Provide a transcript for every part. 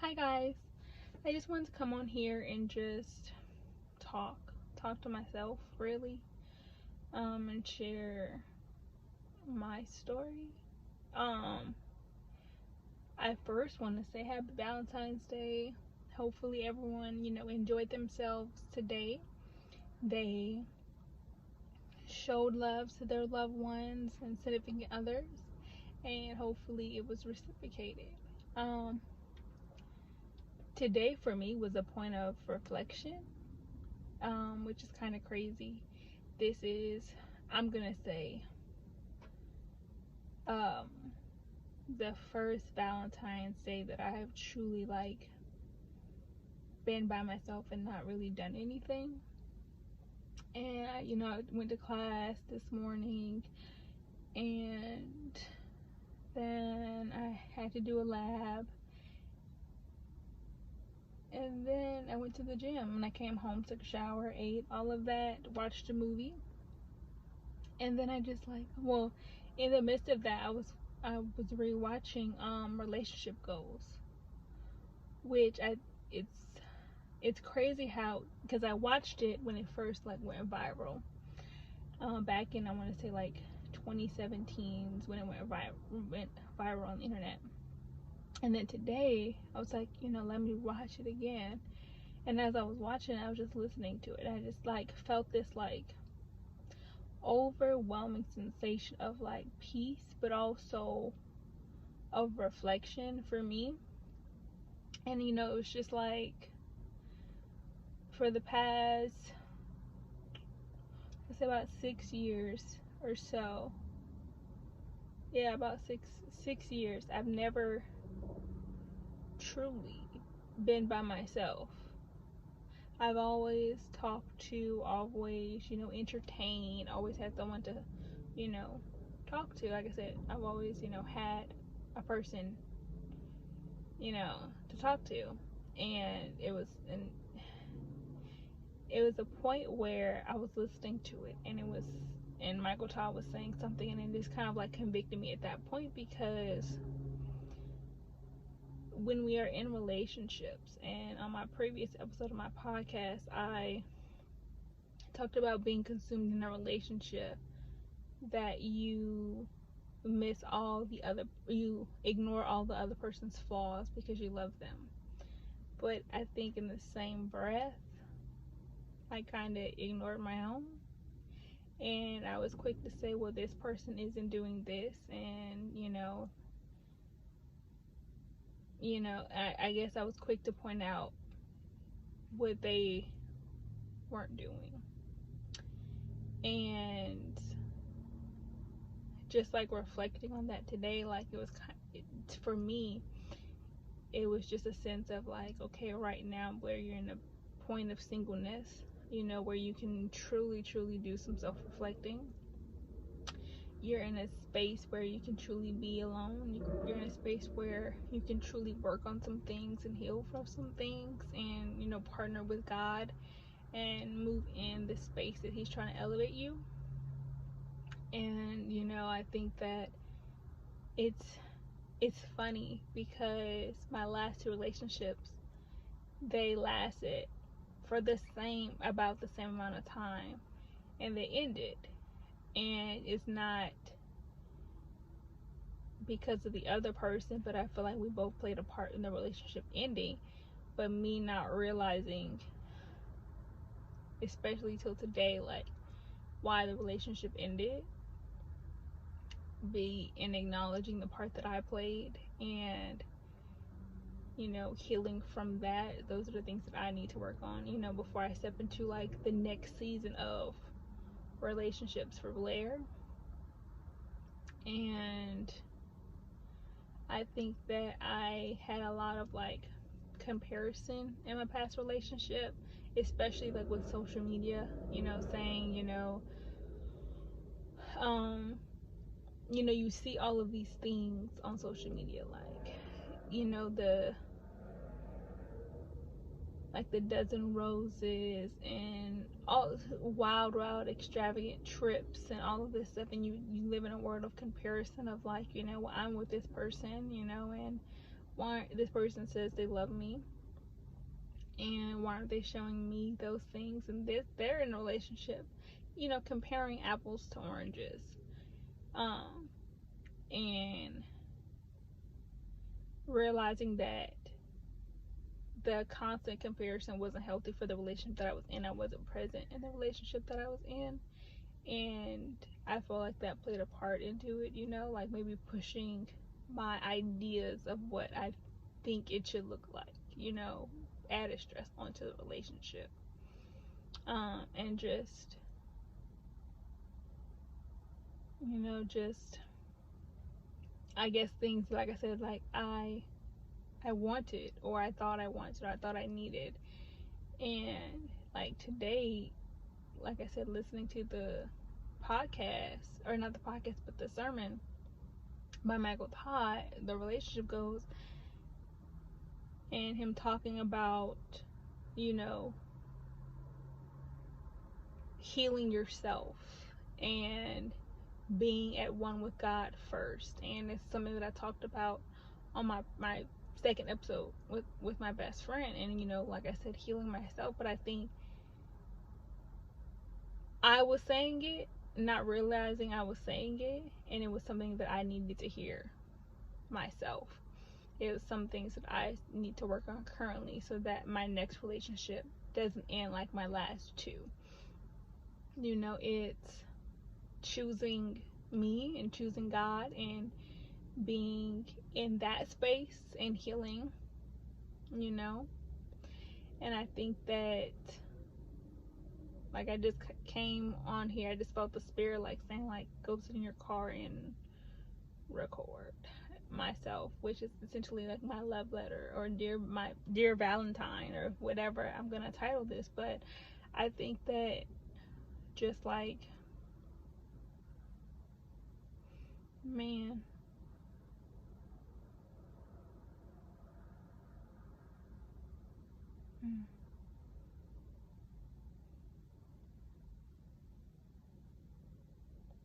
Hi guys, I just wanted to come on here and just talk to myself really, and share my story. Um, I first want to say happy Valentine's Day. Hopefully everyone, enjoyed themselves today. They showed love to their loved ones and significant others, and hopefully it was reciprocated. Um, Today for me was a point of reflection, which is kind of crazy. This is, I'm gonna say, um, the first Valentine's Day that I have truly been by myself and not really done anything. And I went to class this morning, and then I had to do a lab, and then I went to the gym, and I came home, took a shower, ate, all of that, watched a movie, and then I just in the midst of that, I was rewatching Relationship Goals, which it's crazy how, because I watched it when it first went viral, back in, I want to say 2017's when it went viral on the internet. And then today I was like, let me watch it again. And as I was watching, I was just listening to it. I just felt this overwhelming sensation of peace, but also of reflection for me. And it was just for the past, let's say, about 6 years or so. Yeah, about six years. I've never truly been by myself. I've always talked to, always, entertained, always had someone to, talk to. Like I said, I've always, had a person, to talk to. And it was a point where I was listening to it, and Michael Todd was saying something, and it just kind of convicted me at that point, because when we are in relationships, and on my previous episode of my podcast, I talked about being consumed in a relationship, that you you ignore all the other person's flaws because you love them. But I think in the same breath, I kind of ignored my own, and I was quick to say, well, this person isn't doing this, and I guess I was quick to point out what they weren't doing. And just reflecting on that today, it was for me, it was just a sense of okay, right now, where you're in a point of singleness, where you can truly do some self-reflecting. You're in a space where you can truly be alone. You're in a space where you can truly work on some things and heal from some things, and partner with God and move in the space that He's trying to elevate you. And I think that it's funny, because my last two relationships, they lasted for about the same amount of time, and they ended. And it's not because of the other person, but I feel like we both played a part in the relationship ending. But me not realizing, especially till today, why the relationship ended, in acknowledging the part that I played, and healing from that. Those are the things that I need to work on, before I step into the next season of relationships for Blaire. And I think that I had a lot of comparison in my past relationship, especially with social media, saying, you see all of these things on social media, the dozen roses and all wild extravagant trips and all of this stuff, and you live in a world of comparison of well, I'm with this person, and why this person says they love me, and why aren't they showing me those things? And they're in a relationship, comparing apples to oranges, and realizing that the constant comparison wasn't healthy for the relationship that I was in. I wasn't present in the relationship that I was in, and I feel like that played a part into it, like maybe pushing my ideas of what I think it should look like, added stress onto the relationship. And just, I guess things, like I said, like I wanted, or I thought I wanted, or I thought I needed. And like today, like I said, listening to the podcast, or not the podcast, but the sermon by Michael Todd, The Relationship Goes, and him talking about, healing yourself and being at one with God first. And it's something that I talked about on my second episode with my best friend. And like I said, healing myself. But I think I was saying it, not realizing I was saying it, and it was something that I needed to hear myself. It was some things that I need to work on currently, so that my next relationship doesn't end like my last two. It's choosing me and choosing God and being in that space and healing, and I think that, like, I just came on here, I just felt the spirit like saying, like, go sit in your car and record myself, which is essentially like my love letter, or dear Valentine, or whatever I'm gonna title this. But I think that just like, man,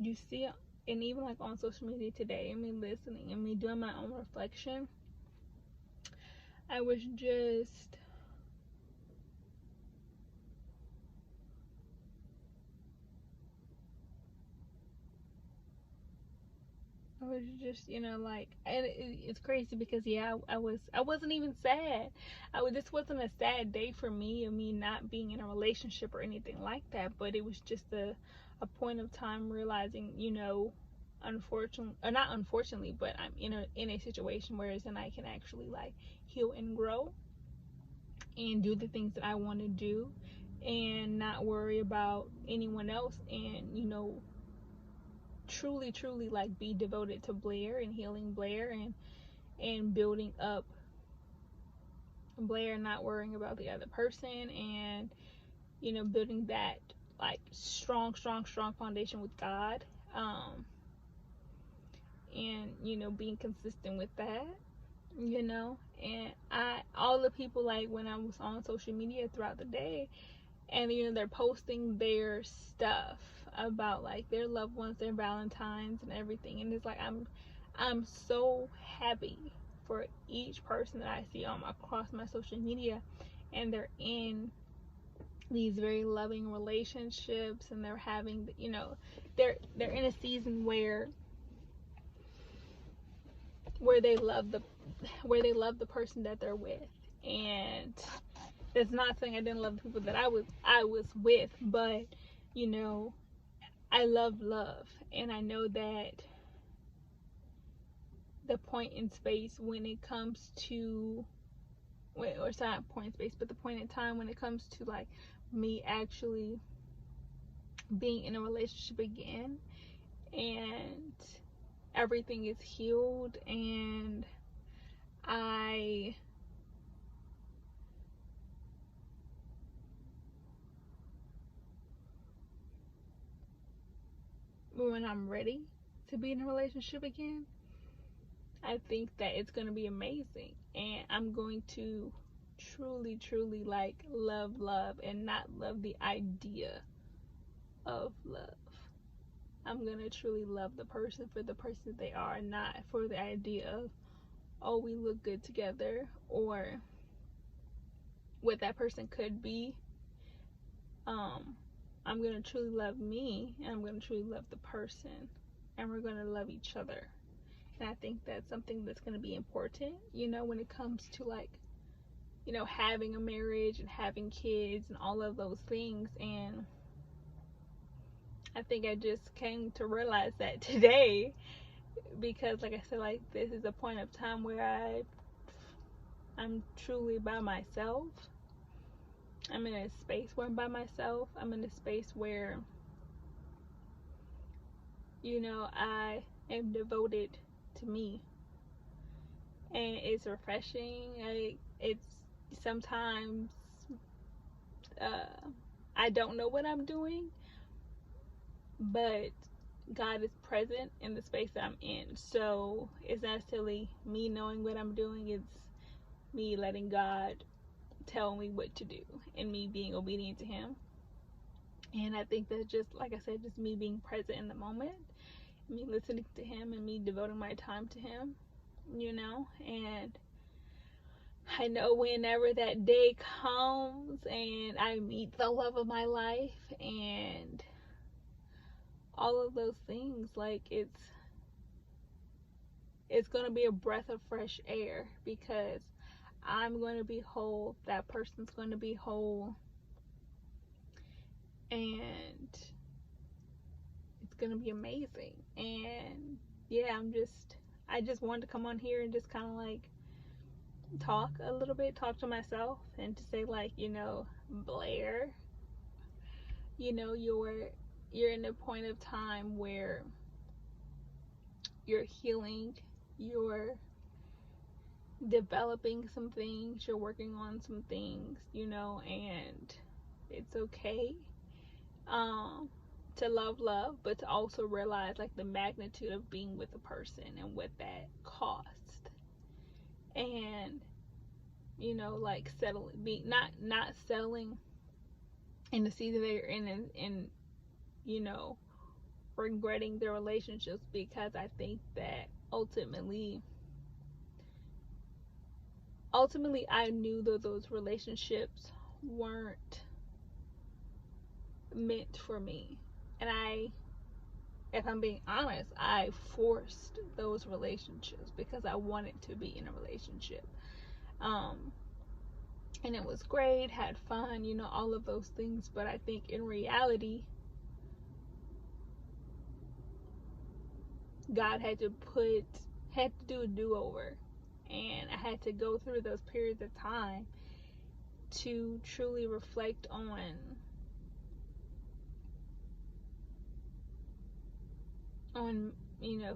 you see, and even like on social media today, and me listening and me doing my own reflection, I was just like, and it's crazy because I wasn't even sad. This wasn't a sad day for me, of me not being in a relationship or anything like that, but it was just a point of time realizing, unfortunately, or not unfortunately, but I'm in a situation where then I can actually like heal and grow and do the things that I want to do, and not worry about anyone else, and truly like be devoted to Blaire and healing Blaire, and building up Blaire, not worrying about the other person, and building that like strong foundation with God, and being consistent with that, and all the people, like, when I was on social media throughout the day, and they're posting their stuff about like their loved ones, their Valentines and everything, and it's like I'm so happy for each person that I see across my social media, and they're in these very loving relationships, and they're having, they're in a season where they love the person that they're with. And it's not saying I didn't love the people that I was with, but I love, and I know that the point in space when it comes to, or it's not point in space, but the point in time when it comes to like me actually being in a relationship again, and everything is healed, and when I'm ready to be in a relationship again, I think that it's going to be amazing, and I'm going to truly like love, and not love the idea of love. I'm going to truly love the person for the person they are, not for the idea of, oh, we look good together, or what that person could be. I'm going to truly love me, and I'm going to truly love the person, and we're going to love each other. And I think that's something that's going to be important, when it comes to, like, having a marriage and having kids and all of those things. And I think I just came to realize that today, because, like I said, like, this is a point of time where I'm truly by myself. I'm in a space where I'm by myself. I'm in a space where, I am devoted to me. And it's refreshing. It's sometimes I don't know what I'm doing, but God is present in the space that I'm in. So it's not necessarily me knowing what I'm doing, it's me letting God tell me what to do and me being obedient to Him. And I think that's just, like I said, just me being present in the moment, me listening to Him, and me devoting my time to Him, and I know whenever that day comes and I meet the love of my life and all of those things, like, it's going to be a breath of fresh air, because I'm going to be whole, that person's going to be whole, and it's going to be amazing. And yeah, I just wanted to come on here and just kind of like talk a little bit, talk to myself, and to say, like, Blaire, you're in a point of time where you're healing, you're developing some things, you're working on some things, and it's okay to love, but to also realize, like, the magnitude of being with a person and what that cost. And like, settling, not settling in the season that you're in, and regretting the relationships, because I think that ultimately I knew that those relationships weren't meant for me. And if I'm being honest, I forced those relationships because I wanted to be in a relationship. And it was great, had fun, all of those things. But I think in reality, God had to do a do-over. And I had to go through those periods of time to truly reflect on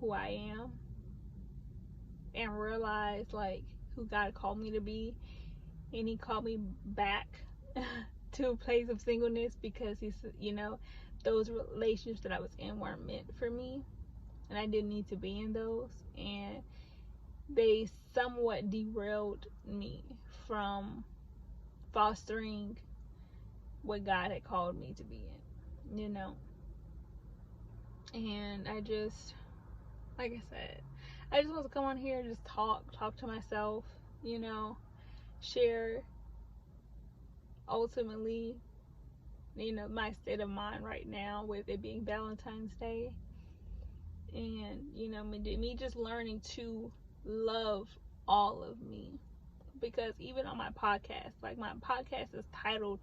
who I am, and realize, like, who God called me to be. And He called me back to a place of singleness, because He's, those relationships that I was in weren't meant for me, and I didn't need to be in those, and they somewhat derailed me from fostering what God had called me to be in, and I just, like I said, I just want to come on here and just talk to myself, share ultimately, my state of mind right now, with it being Valentine's Day, and me just learning to love all of me. Because even on my podcast, like, my podcast is titled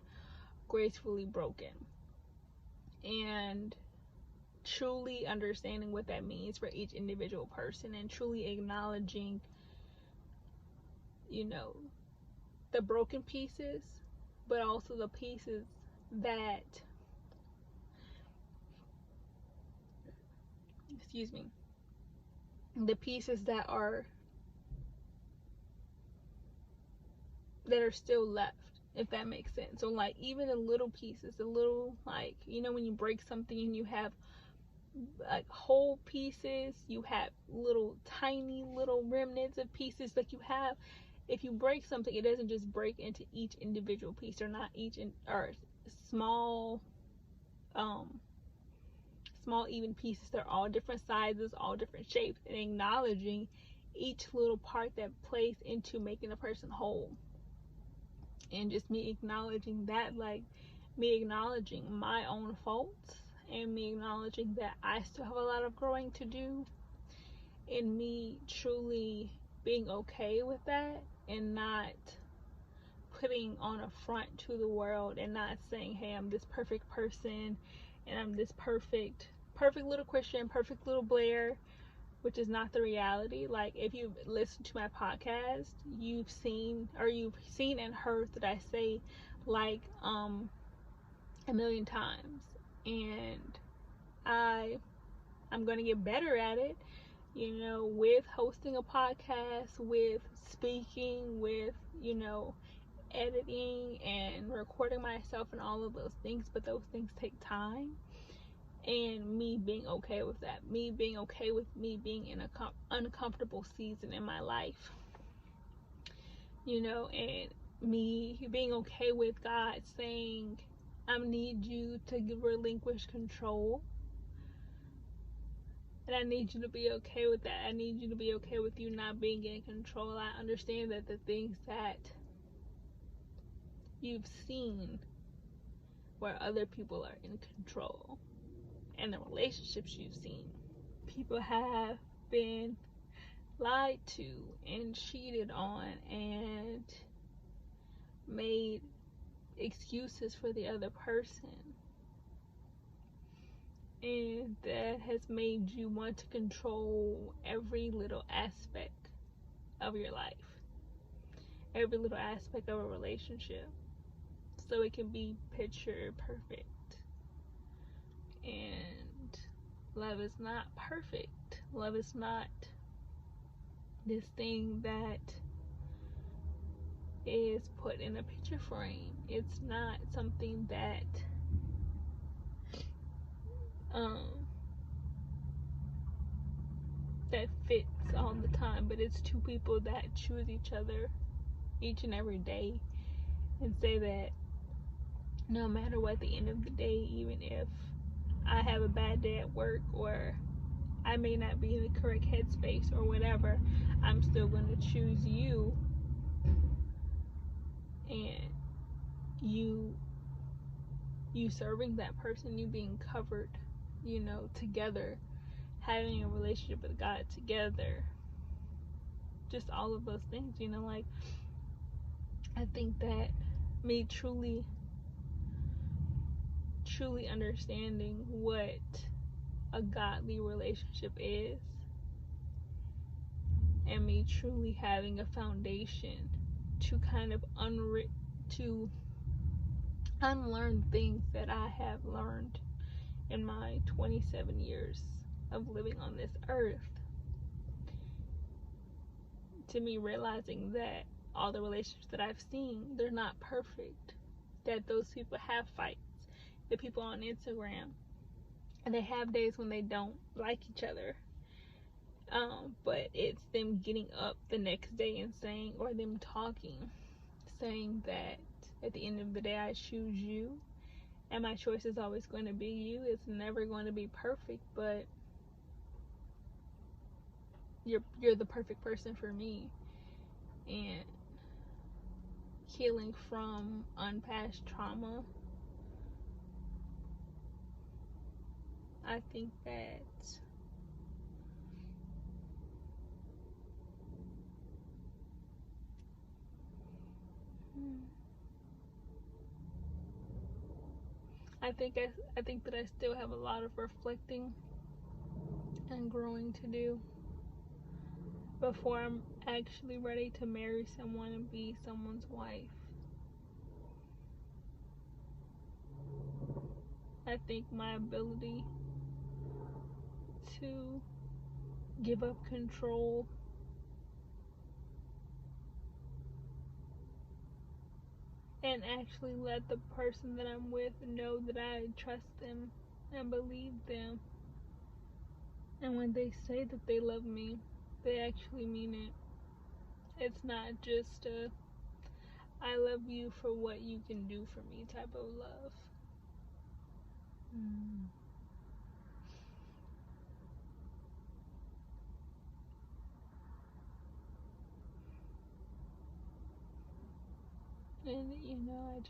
Gracefully Broken, and truly understanding what that means for each individual person, and truly acknowledging the broken pieces, but also the pieces that, the pieces that are still left, if that makes sense. So, like, even the little pieces, the little, like, when you break something and you have, like, whole pieces, you have little tiny little remnants of pieces. Like, you have, if you break something, it doesn't just break into each individual piece. They're not or small small even pieces. They're all different sizes, all different shapes, and acknowledging each little part that plays into making a person whole. And just me acknowledging that, like me acknowledging my own faults and me acknowledging that I still have a lot of growing to do, and me truly being okay with that and not putting on a front to the world and not saying, hey, I'm this perfect person and I'm this perfect little Christian, perfect little Blaire, which is not the reality. Like, if you've listened to my podcast, you've seen and heard that I say like a million times, and I'm gonna get better at it, you know, with hosting a podcast, with speaking, with, you know, editing and recording myself and all of those things. But those things take time, and me being okay with that, me being okay with me being in a uncomfortable season in my life, you know, and me being okay with God saying, I need you to relinquish control, and I need you to be okay with that. I need you to be okay with you not being in control. I understand that the things that you've seen where other people are in control, and the relationships you've seen, people have been lied to and cheated on and made excuses for the other person, and that has made you want to control every little aspect of your life, every little aspect of a relationship, so it can be picture perfect. And love is not perfect. Love is not this thing that is put in a picture frame. It's not something that that fits all the time, but it's two people that choose each other each and every day and say that no matter what, at the end of the day, even if I have a bad day at work, or I may not be in the correct headspace or whatever, I'm still going to choose you, and you serving that person, you being covered, you know, together, having a relationship with God together, just all of those things, you know. Like, I think that me truly understanding what a godly relationship is, and me truly having a foundation to kind of unlearn things that I have learned in my 27 years of living on this earth, to me realizing that all the relationships that I've seen, they're not perfect, that those people have fights, the people on Instagram, and they have days when they don't like each other, but it's them getting up the next day and saying, or them talking, saying that at the end of the day, I choose you, and my choice is always going to be you. It's never going to be perfect, but you're the perfect person for me. And healing from unpassed trauma, I think that I think that I still have a lot of reflecting and growing to do before I'm actually ready to marry someone and be someone's wife. I think my ability to give up control and actually let the person that I'm with know that I trust them and believe them. And when they say that they love me, they actually mean it. It's not just a I love you for what you can do for me type of love. And, you know,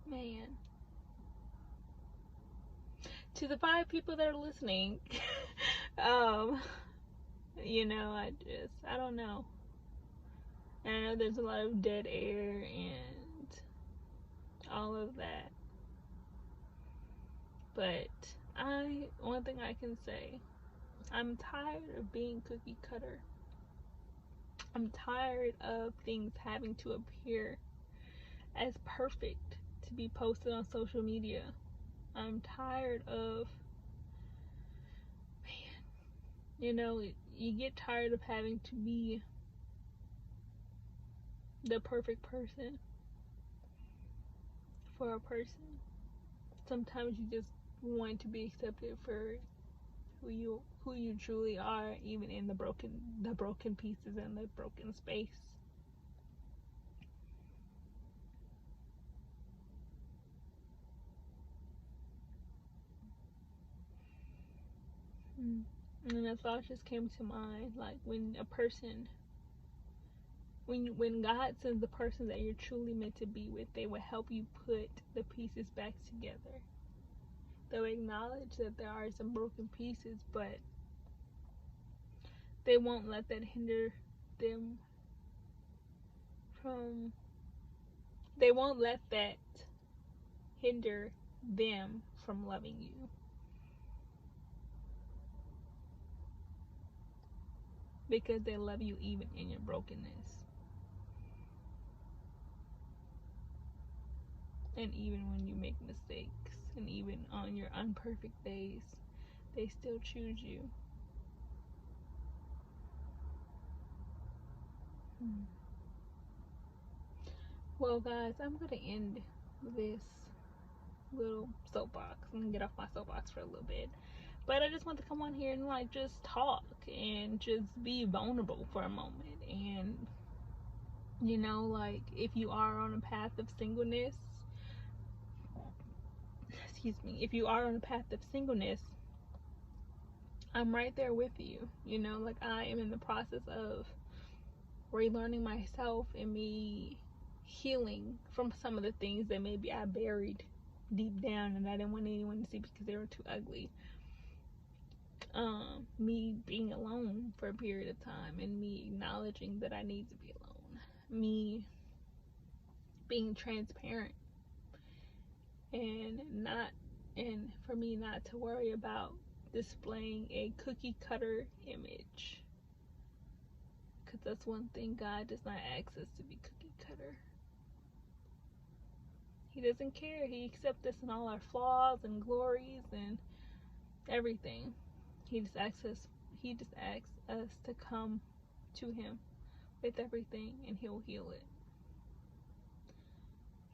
man, to the 5 people that are listening, um, you know, I don't know. And I know there's a lot of dead air and all of that. But one thing I can say, I'm tired of being cookie cutter. I'm tired of things having to appear as perfect to be posted on social media. I'm tired of, man, you know, you get tired of having to be the perfect person for a person. Sometimes you just want to be accepted for who you truly are, even in the broken pieces and the broken space. And a thought just came to mind, like when a person, when God sends the person that you're truly meant to be with, they will help you put the pieces back together. They'll acknowledge that there are some broken pieces, but they won't let that hinder them from. They won't let that hinder them from loving you. Because they love you even in your brokenness. And even when you make mistakes, and even on your unperfect days, they still choose you. Well, guys, I'm going to end this little soapbox. I'm going to get off my soapbox for a little bit. But I just want to come on here and, like, just talk and just be vulnerable for a moment. And, you know, like, if you are on a path of singleness, if you are on a path of singleness, I'm right there with you. You know, like, I am in the process of relearning myself and me healing from some of the things that maybe I buried deep down and I didn't want anyone to see because they were too ugly. Me being alone for a period of time and me acknowledging that I need to be alone. Me being transparent and for me not to worry about displaying a cookie cutter image. Because that's one thing God does not ask us to be cookie cutter. He doesn't care. He accepts us in all our flaws and glories and everything. He just asks us to come to him with everything and he'll heal it.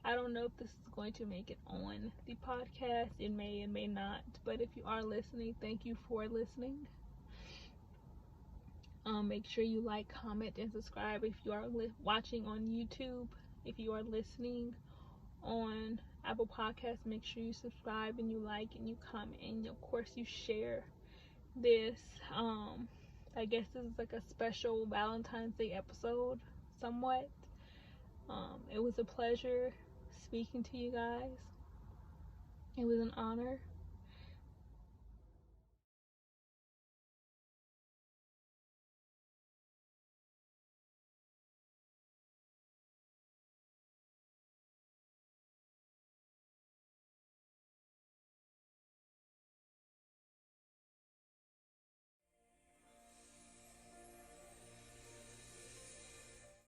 I don't know if this is going to make it on the podcast. It may and may not. But if you are listening, thank you for listening. Make sure you like, comment, and subscribe if you are watching on YouTube. If you are listening on Apple Podcasts, make sure you subscribe and you like and you comment and of course you share this. I guess this is like a special Valentine's Day episode, somewhat. It was a pleasure speaking to you guys. It was an honor.